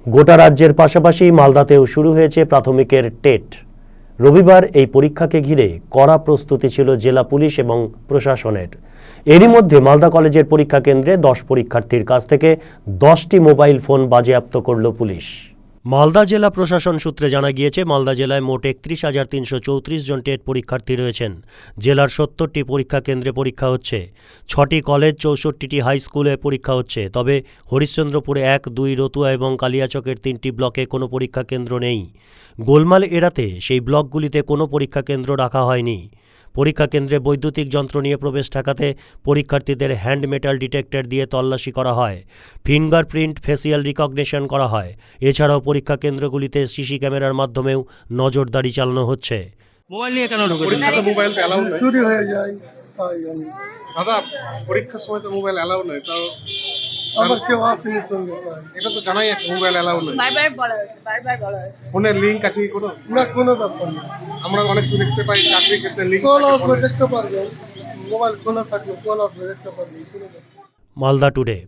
গোটা রাজ্যের পাশাপাশি মালদাতেও শুরু হয়েছে প্রাথমিকের টেট। রবিবার এই পরীক্ষাকে ঘিরে কড়া প্রস্তুতি ছিল জেলা পুলিশ এবং প্রশাসনের। এরই মধ্যে মালদা কলেজের পরীক্ষা কেন্দ্রে 10 পরীক্ষার্থীর কাছ থেকে 10টি মোবাইল ফোন বাজেয়াপ্ত করল পুলিশ। মালদা জেলা প্রশাসন সূত্রে জানা গিয়েছে, মালদা জেলায় মোট 31,334 জন টেট পরীক্ষার্থী রয়েছেন। জেলার 70টি পরীক্ষা কেন্দ্রে পরীক্ষা হচ্ছে। 6টি কলেজ, 64টি হাই স্কুলে পরীক্ষা হচ্ছে। তবে হরিশ্চন্দ্রপুরে 1, 2, রতুয়া এবং কালিয়াচকের 3টি ব্লকে কোনো পরীক্ষা কেন্দ্র নেই। গোলমাল এড়াতে সেই ব্লকগুলিতে কোনো পরীক্ষা কেন্দ্র রাখা হয়নি। পরীক্ষা কেন্দ্রে বৈদ্যুতিক যন্ত্র নিয়ে প্রবেশ ঠেকাতে পরীক্ষার্থীদের হ্যান্ড মেটাল ডিটেক্টর দিয়ে তল্লাশি করা হয়। ফিঙ্গারপ্রিন্ট, ফেসিয়াল রিকগনিশন করা হয়। এছাড়াও পরীক্ষা কেন্দ্রগুলিতে সিসি ক্যামেরার মাধ্যমেও নজরদারি চালানো হচ্ছে। মোবাইল নিয়ে কেন ঢুকেছেন? পরীক্ষাতে মোবাইল তো অ্যালাউ নয় চুরি হয়ে যায় তাই আমি দাদা, পরীক্ষার সময় তো মোবাইল অ্যালাউ নয়, তাও আবার কেউ আসেনি সঙ্গে তাই এটা তো জানাই আছে মোবাইল অ্যালাউ নয়। বারবার বলা হয়েছে। ফোনের লিঙ্ক আছে কি কোনো? না, কোনো ব্যাপার না। আমরা অনেক কিছু দেখতে পাই, চাকরি ক্ষেত্রে লিঙ্ক কল আসবে দেখতে পারবেন, মোবাইল খোলা থাকলে কল আসবে দেখতে পারবেন, কোনো ব্যাপার না। মালদা টুডে।